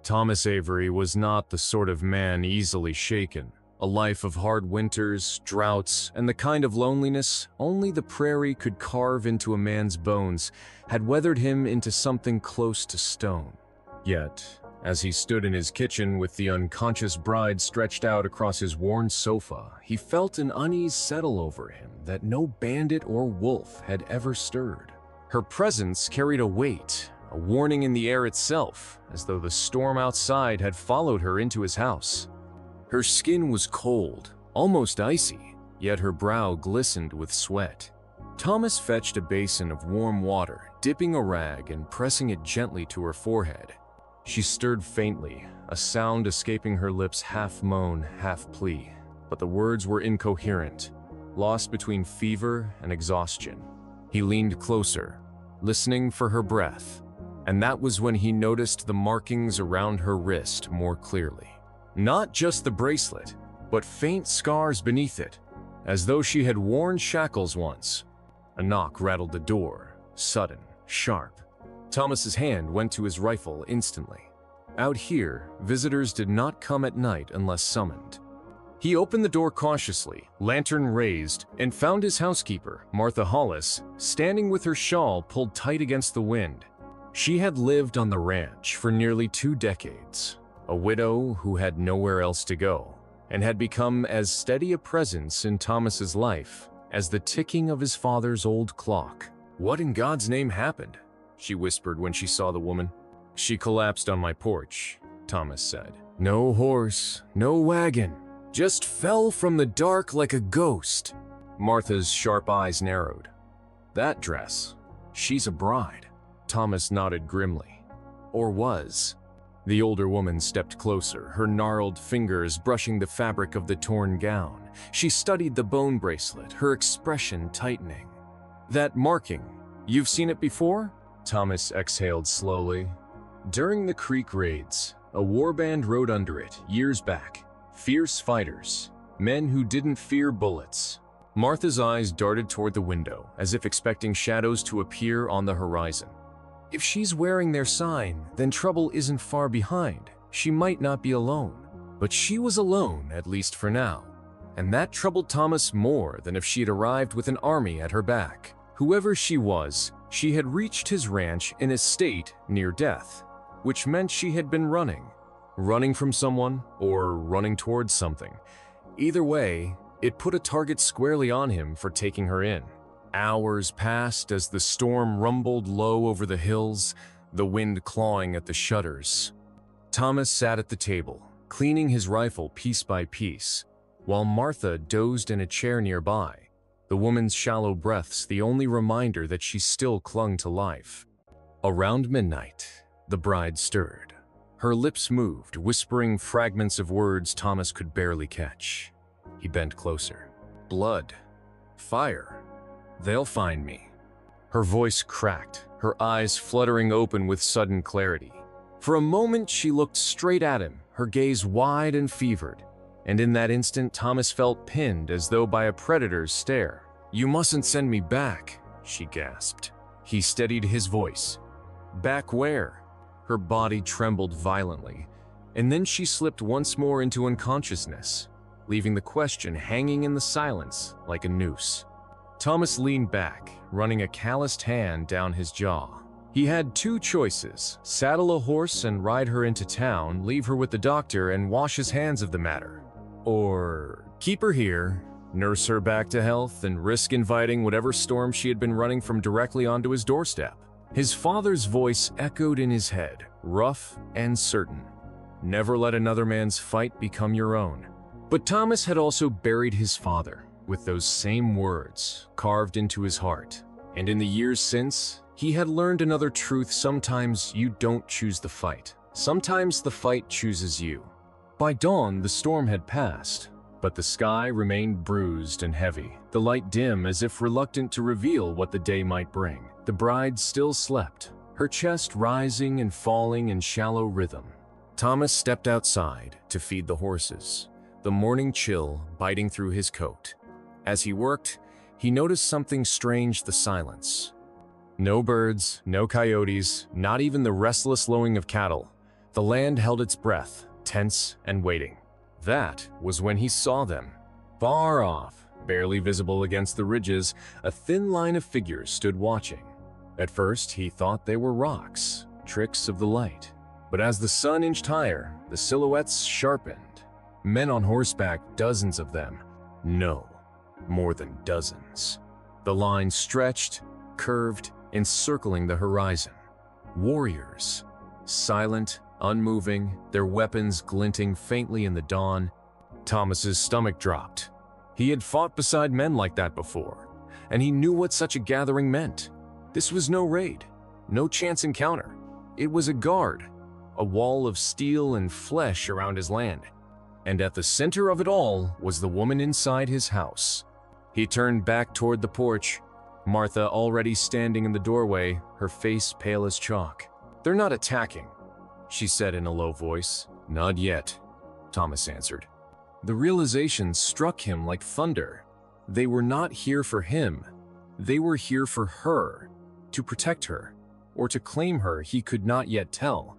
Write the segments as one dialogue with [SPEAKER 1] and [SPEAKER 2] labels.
[SPEAKER 1] Thomas Avery was not the sort of man easily shaken. A life of hard winters, droughts, and the kind of loneliness only the prairie could carve into a man's bones had weathered him into something close to stone. Yet, as he stood in his kitchen with the unconscious bride stretched out across his worn sofa, he felt an unease settle over him that no bandit or wolf had ever stirred. Her presence carried a weight, a warning in the air itself, as though the storm outside had followed her into his house. Her skin was cold, almost icy, yet her brow glistened with sweat. Thomas fetched a basin of warm water, dipping a rag and pressing it gently to her forehead. She stirred faintly, a sound escaping her lips half moan, half plea, but the words were incoherent, lost between fever and exhaustion. He leaned closer, listening for her breath, and that was when he noticed the markings around her wrist more clearly. Not just the bracelet, but faint scars beneath it, as though she had worn shackles once. A knock rattled the door, sudden, sharp. Thomas's hand went to his rifle instantly. Out here, visitors did not come at night unless summoned. He opened the door cautiously, lantern raised, and found his housekeeper, Martha Hollis, standing with her shawl pulled tight against the wind. She had lived on the ranch for nearly 2 decades, a widow who had nowhere else to go, and had become as steady a presence in Thomas's life as the ticking of his father's old clock. "What in God's name happened?" she whispered when she saw the woman. "She collapsed on my porch," Thomas said. "No horse, no wagon, just fell from the dark like a ghost." Martha's sharp eyes narrowed. "That dress, she's a bride." Thomas nodded grimly. Or was. The older woman stepped closer, her gnarled fingers brushing the fabric of the torn gown. She studied the bone bracelet, her expression tightening. "That marking, you've seen it before?" Thomas exhaled slowly. "During the Creek raids, a warband rode under it years back. Fierce fighters, men who didn't fear bullets." Martha's eyes darted toward the window, as if expecting shadows to appear on the horizon. If she's wearing their sign, then trouble isn't far behind. She might not be alone. But she was alone, at least for now. And that troubled Thomas more than if she had arrived with an army at her back. Whoever she was, she had reached his ranch in a state near death, which meant she had been running. Running from someone, or running towards something. Either way, it put a target squarely on him for taking her in. Hours passed as the storm rumbled low over the hills, the wind clawing at the shutters. Thomas sat at the table, cleaning his rifle piece by piece, while Martha dozed in a chair nearby, the woman's shallow breaths the only reminder that she still clung to life. Around midnight, the bride stirred. Her lips moved, whispering fragments of words Thomas could barely catch. He bent closer. "Blood. Fire. They'll find me." Her voice cracked, her eyes fluttering open with sudden clarity. For a moment she looked straight at him, her gaze wide and fevered, and in that instant Thomas felt pinned as though by a predator's stare. "You mustn't send me back," she gasped. He steadied his voice. "Back where?" Her body trembled violently, and then she slipped once more into unconsciousness, leaving the question hanging in the silence like a noose. Thomas leaned back, running a calloused hand down his jaw. He had 2 choices: saddle a horse and ride her into town, leave her with the doctor, and wash his hands of the matter. Or keep her here, nurse her back to health, and risk inviting whatever storm she had been running from directly onto his doorstep. His father's voice echoed in his head, rough and certain. "Never let another man's fight become your own." But Thomas had also buried his father with those same words carved into his heart. And in the years since, he had learned another truth: sometimes you don't choose the fight. Sometimes the fight chooses you. By dawn, the storm had passed, but the sky remained bruised and heavy, the light dim as if reluctant to reveal what the day might bring. The bride still slept, her chest rising and falling in shallow rhythm. Thomas stepped outside to feed the horses, the morning chill biting through his coat. As he worked, he noticed something strange: the silence. No birds, no coyotes, not even the restless lowing of cattle. The land held its breath, tense and waiting. That was when he saw them. Far off, barely visible against the ridges, a thin line of figures stood watching. At first, he thought they were rocks, tricks of the light. But as the sun inched higher, the silhouettes sharpened. Men on horseback, dozens of them. No, more than dozens. The line stretched, curved, encircling the horizon. Warriors, silent, unmoving, their weapons glinting faintly in the dawn. Thomas's stomach dropped. He had fought beside men like that before, and he knew what such a gathering meant. This was no raid, no chance encounter. It was a guard, a wall of steel and flesh around his land. And at the center of it all was the woman inside his house. He turned back toward the porch, Martha already standing in the doorway, her face pale as chalk. "They're not attacking," she said in a low voice. "Not yet," Thomas answered. The realization struck him like thunder. They were not here for him. They were here for her, to protect her, or to claim her, he could not yet tell.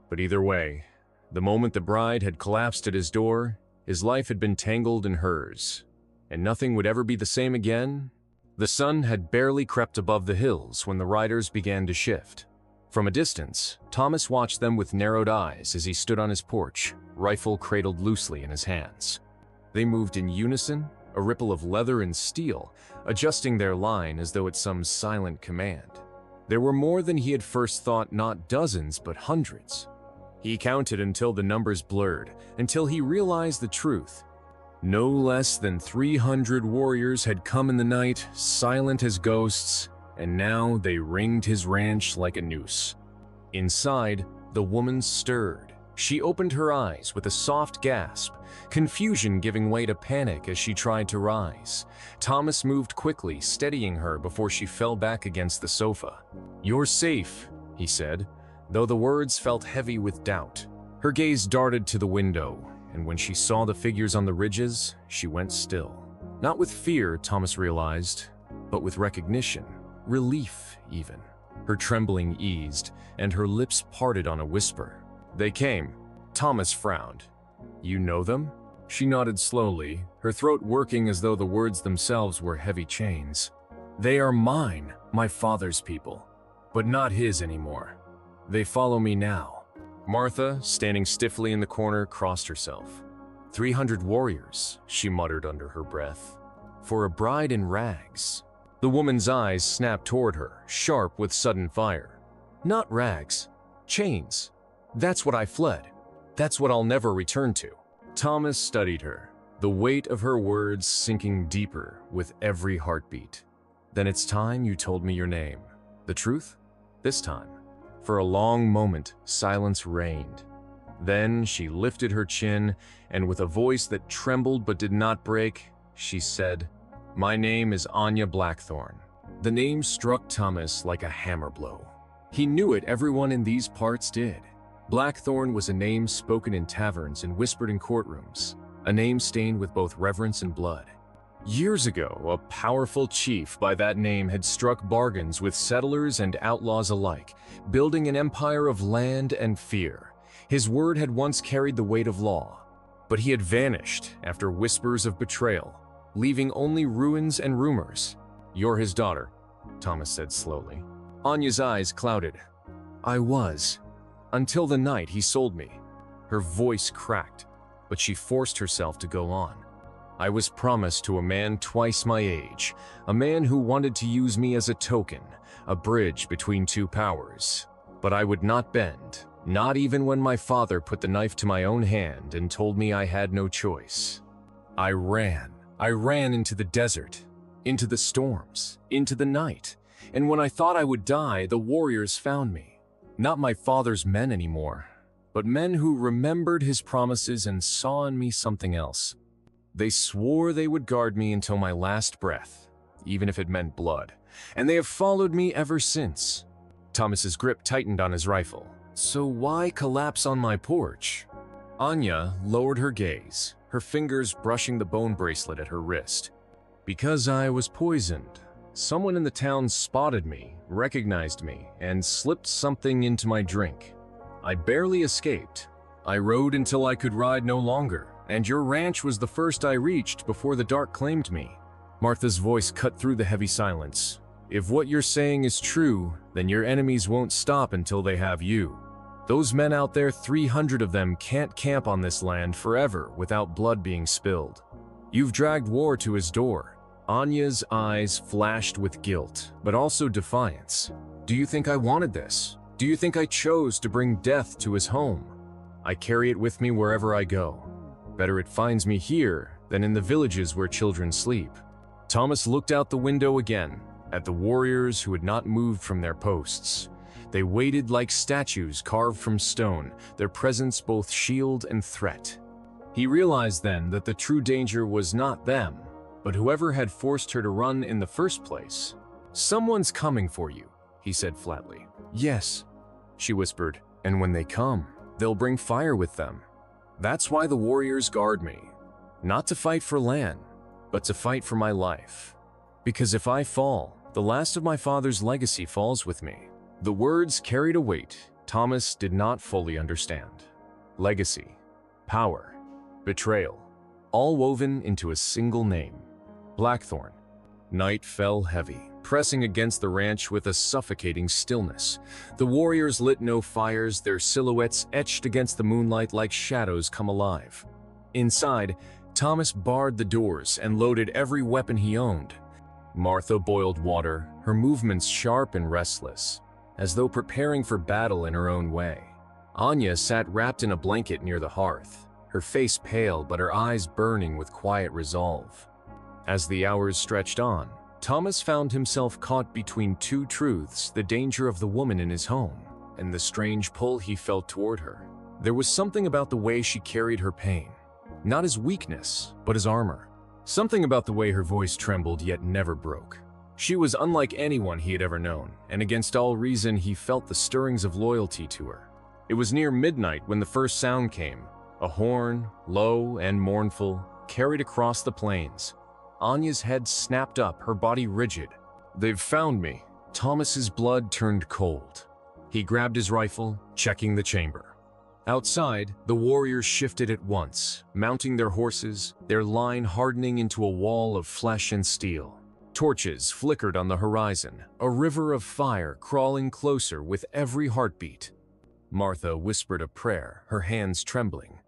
[SPEAKER 1] But either way, the moment the bride had collapsed at his door, his life had been tangled in hers, and nothing would ever be the same again. The sun had barely crept above the hills when the riders began to shift. From a distance, Thomas watched them with narrowed eyes as he stood on his porch, rifle cradled loosely in his hands. They moved in unison, a ripple of leather and steel, adjusting their line as though at some silent command. There were more than he had first thought, not dozens, but hundreds. He counted until the numbers blurred, until he realized the truth. No less than 300 warriors had come in the night, silent as ghosts, and now they ringed his ranch like a noose. Inside, the woman stirred. She opened her eyes with a soft gasp, confusion giving way to panic as she tried to rise. Thomas moved quickly, steadying her before she fell back against the sofa. "You're safe," he said, though the words felt heavy with doubt. Her gaze darted to the window, and when she saw the figures on the ridges, she went still. Not with fear, Thomas realized, but with recognition, relief even. Her trembling eased, and her lips parted on a whisper. "They came." Thomas frowned. "You know them?" She nodded slowly, her throat working as though the words themselves were heavy chains. "They are mine, my father's people, but not his anymore. They follow me now." Martha, standing stiffly in the corner, crossed herself. 300 warriors, she muttered under her breath. For a bride in rags. The woman's eyes snapped toward her, sharp with sudden fire. "Not rags. Chains. That's what I fled. That's what I'll never return to." Thomas studied her, the weight of her words sinking deeper with every heartbeat. "Then it's time you told me your name. The truth? This time." For a long moment, silence reigned. Then she lifted her chin, and with a voice that trembled but did not break, she said, "My name is Anya Blackthorn." The name struck Thomas like a hammer blow. He knew it, everyone in these parts did. Blackthorn was a name spoken in taverns and whispered in courtrooms, a name stained with both reverence and blood. Years ago, a powerful chief by that name had struck bargains with settlers and outlaws alike, building an empire of land and fear. His word had once carried the weight of law, but he had vanished after whispers of betrayal, leaving only ruins and rumors. "You're his daughter," Thomas said slowly. Anya's eyes clouded. "I was, until the night he sold me." Her voice cracked, but she forced herself to go on. "I was promised to a man twice my age, a man who wanted to use me as a token, a bridge between two powers. But I would not bend, not even when my father put the knife to my own hand and told me I had no choice. I ran into the desert, into the storms, into the night, and when I thought I would die, the warriors found me. Not my father's men anymore, but men who remembered his promises and saw in me something else. They swore they would guard me until my last breath, even if it meant blood, and they have followed me ever since." Thomas's grip tightened on his rifle. "So why collapse on my porch?" Anya lowered her gaze, her fingers brushing the bone bracelet at her wrist. "Because I was poisoned. Someone in the town spotted me, recognized me, and slipped something into my drink. I barely escaped. I rode until I could ride no longer, and your ranch was the first I reached before the dark claimed me." Martha's voice cut through the heavy silence. "If what you're saying is true, then your enemies won't stop until they have you. Those men out there, 300 of them, can't camp on this land forever without blood being spilled. You've dragged war to his door." Anya's eyes flashed with guilt, but also defiance. "Do you think I wanted this? Do you think I chose to bring death to his home? I carry it with me wherever I go. Better it finds me here than in the villages where children sleep." Thomas looked out the window again, at the warriors who had not moved from their posts. They waited like statues carved from stone, their presence both shield and threat. He realized then that the true danger was not them, but whoever had forced her to run in the first place. "Someone's coming for you," he said flatly. "Yes," she whispered, "and when they come, they'll bring fire with them. That's why the warriors guard me. Not to fight for land, but to fight for my life. Because if I fall, the last of my father's legacy falls with me." The words carried a weight Thomas did not fully understand. Legacy, power, betrayal, all woven into a single name. Blackthorn. Night fell heavy, pressing against the ranch with a suffocating stillness. The warriors lit no fires, their silhouettes etched against the moonlight like shadows come alive. Inside, Thomas barred the doors and loaded every weapon he owned. Martha boiled water, her movements sharp and restless, as though preparing for battle in her own way. Anya sat wrapped in a blanket near the hearth, her face pale but her eyes burning with quiet resolve. As the hours stretched on, Thomas found himself caught between two truths: the danger of the woman in his home, and the strange pull he felt toward her. There was something about the way she carried her pain, not as weakness, but as armor. Something about the way her voice trembled yet never broke. She was unlike anyone he had ever known, and against all reason he felt the stirrings of loyalty to her. It was near midnight when the first sound came, a horn, low and mournful, carried across the plains. Anya's head snapped up, her body rigid. "They've found me." Thomas's blood turned cold. He grabbed his rifle, checking the chamber. Outside, the warriors shifted at once, mounting their horses, their line hardening into a wall of flesh and steel. Torches flickered on the horizon, a river of fire crawling closer with every heartbeat. Martha whispered a prayer, her hands trembling.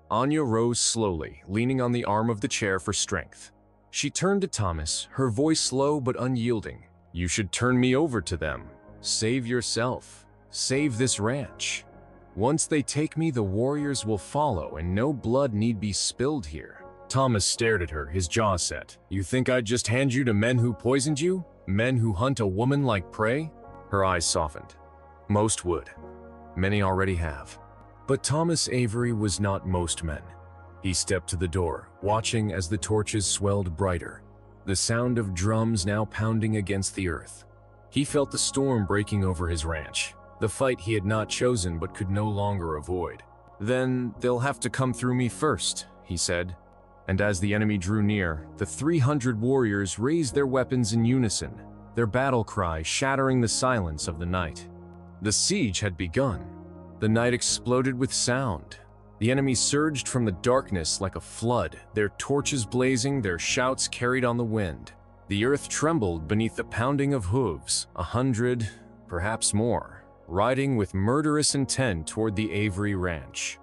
[SPEAKER 1] Anya rose slowly, leaning on the arm of the chair for strength. She turned to Thomas, her voice slow but unyielding. "You should turn me over to them. Save yourself. Save this ranch. Once they take me, the warriors will follow, and no blood need be spilled here." Thomas stared at her, his jaw set. "You think I'd just hand you to men who poisoned you? Men who hunt a woman like prey?" Her eyes softened. "Most would. Many already have." But Thomas Avery was not most men. He stepped to the door, watching as the torches swelled brighter, the sound of drums now pounding against the earth. He felt the storm breaking over his ranch, the fight he had not chosen but could no longer avoid. "Then they'll have to come through me first," he said. And as the enemy drew near, the 300 warriors raised their weapons in unison, their battle cry shattering the silence of the night. The siege had begun. The night exploded with sound. The enemy surged from the darkness like a flood, their torches blazing, their shouts carried on the wind. The earth trembled beneath the pounding of hooves, 100, perhaps more, riding with murderous intent toward the Avery ranch.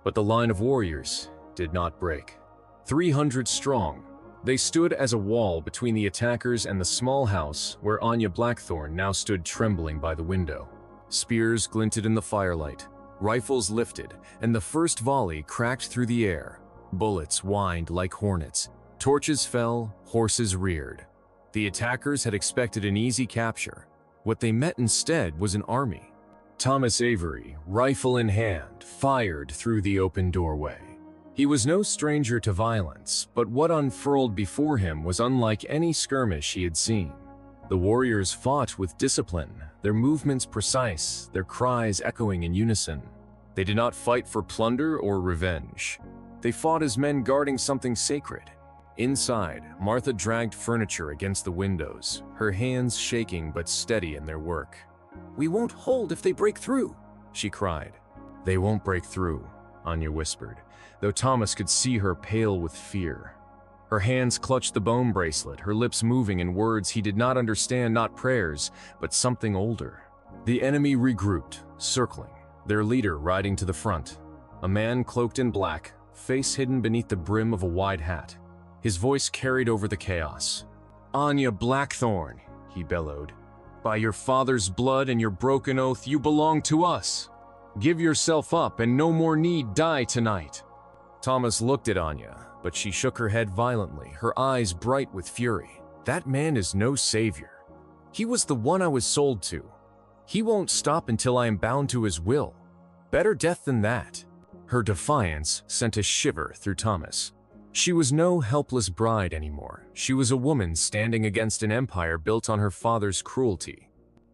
[SPEAKER 1] But the line of warriors did not break. 300 strong, they stood as a wall between the attackers and the small house where Anya Blackthorn now stood trembling by the window. Spears glinted in the firelight. Rifles lifted, and the first volley cracked through the air. Bullets whined like hornets. Torches fell, horses reared. The attackers had expected an easy capture. What they met instead was an army. Thomas Avery, rifle in hand, fired through the open doorway. He was no stranger to violence, but what unfurled before him was unlike any skirmish he had seen. The warriors fought with discipline, their movements precise, their cries echoing in unison. They did not fight for plunder or revenge. They fought as men guarding something sacred. Inside, Martha dragged furniture against the windows, her hands shaking but steady in their work. "We won't hold if they break through," she cried. "They won't break through," Anya whispered, though Thomas could see her pale with fear. Her hands clutched the bone bracelet, her lips moving in words he did not understand, not prayers, but something older. The enemy regrouped, circling, their leader riding to the front. A man cloaked in black, face hidden beneath the brim of a wide hat. His voice carried over the chaos. "Anya Blackthorn," he bellowed. "By your father's blood and your broken oath, you belong to us. Give yourself up and no more need die tonight." Thomas looked at Anya, but she shook her head violently, her eyes bright with fury. "That man is no savior. He was the one I was sold to. He won't stop until I am bound to his will. Better death than that." Her defiance sent a shiver through Thomas. She was no helpless bride anymore. She was a woman standing against an empire built on her father's cruelty.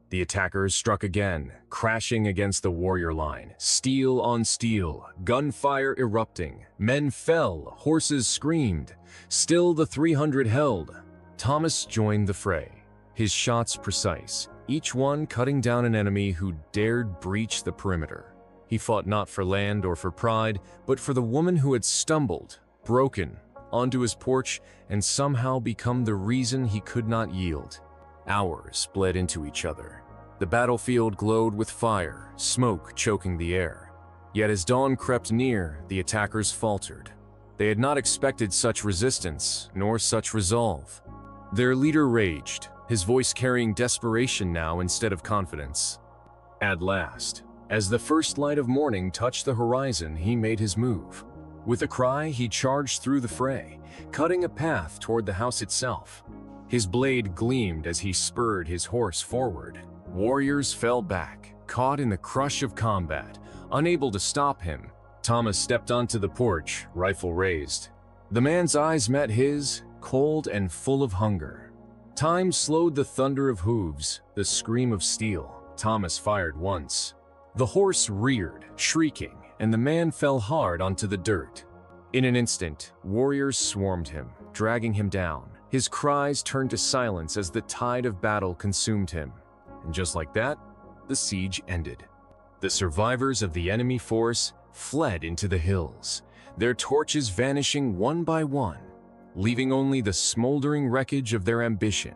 [SPEAKER 1] The attackers struck again, crashing against the warrior line, steel on steel, gunfire erupting. Men fell, horses screamed. Still the 300 held. Thomas joined the fray, his shots precise, each one cutting down an enemy who dared breach the perimeter. He fought not for land or for pride, but for the woman who had stumbled, broken, onto his porch and somehow become the reason he could not yield. Hours bled into each other. The battlefield glowed with fire, smoke choking the air. Yet as dawn crept near, the attackers faltered. They had not expected such resistance, nor such resolve. Their leader raged, his voice carrying desperation now instead of confidence. At last, as the first light of morning touched the horizon, he made his move. With a cry, he charged through the fray, cutting a path toward the house itself. His blade gleamed as he spurred his horse forward. Warriors fell back, caught in the crush of combat, unable to stop him. Thomas stepped onto the porch, rifle raised. The man's eyes met his, cold and full of hunger. Time slowed the thunder of hooves, the scream of steel. Thomas fired once. The horse reared, shrieking, and the man fell hard onto the dirt. In an instant, warriors swarmed him, dragging him down. His cries turned to silence as the tide of battle consumed him. And just like that, the siege ended. The survivors of the enemy force fled into the hills, their torches vanishing one by one, leaving only the smoldering wreckage of their ambition.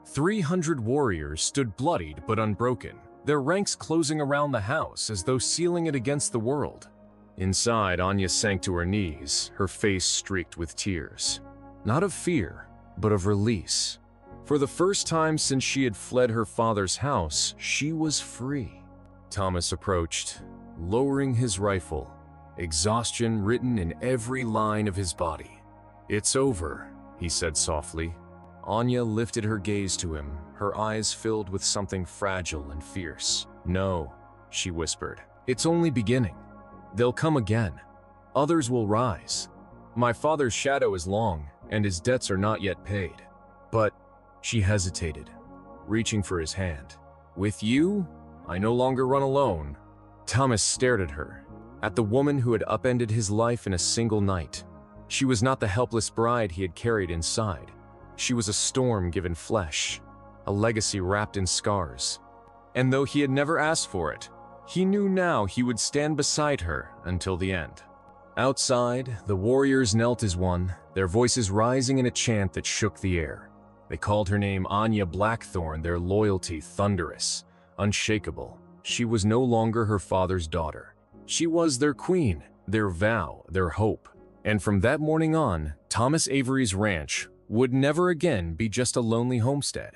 [SPEAKER 1] 300 warriors stood bloodied but unbroken, their ranks closing around the house as though sealing it against the world. Inside, Anya sank to her knees, her face streaked with tears. Not of fear, but of release. For the first time since she had fled her father's house, she was free. Thomas approached, lowering his rifle, exhaustion written in every line of his body. "It's over," he said softly. Anya lifted her gaze to him, her eyes filled with something fragile and fierce. "No," she whispered. "It's only beginning. They'll come again. Others will rise. My father's shadow is long, and his debts are not yet paid." But she hesitated, reaching for his hand. "With you, I no longer run alone." Thomas stared at her, at the woman who had upended his life in a single night. She was not the helpless bride he had carried inside. She was a storm given flesh, a legacy wrapped in scars. And though he had never asked for it, he knew now he would stand beside her until the end. Outside, the warriors knelt as one, their voices rising in a chant that shook the air. They called her name Anya Blackthorn, their loyalty thunderous, unshakable. She was no longer her father's daughter. She was their queen, their vow, their hope. And from that morning on, Thomas Avery's ranch would never again be just a lonely homestead.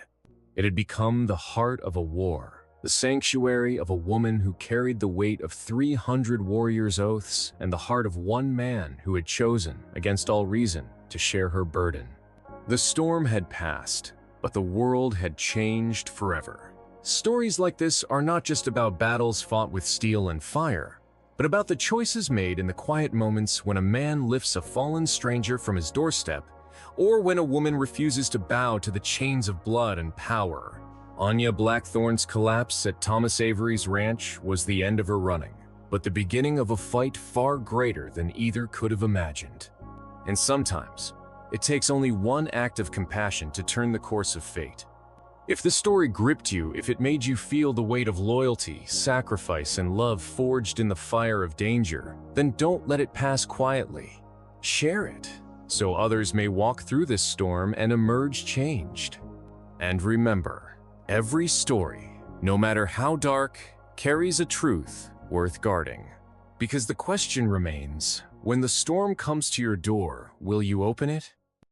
[SPEAKER 1] It had become the heart of a war, the sanctuary of a woman who carried the weight of 300 warriors' oaths and the heart of one man who had chosen, against all reason, to share her burden. The storm had passed, but the world had changed forever. Stories like this are not just about battles fought with steel and fire, but about the choices made in the quiet moments when a man lifts a fallen stranger from his doorstep, or when a woman refuses to bow to the chains of blood and power. Anya Blackthorn's collapse at Thomas Avery's ranch was the end of her running, but the beginning of a fight far greater than either could have imagined. And sometimes, it takes only one act of compassion to turn the course of fate. If this story gripped you, if it made you feel the weight of loyalty, sacrifice, and love forged in the fire of danger, then don't let it pass quietly. Share it, so others may walk through this storm and emerge changed. And remember, every story, no matter how dark, carries a truth worth guarding. Because the question remains, when the storm comes to your door, will you open it?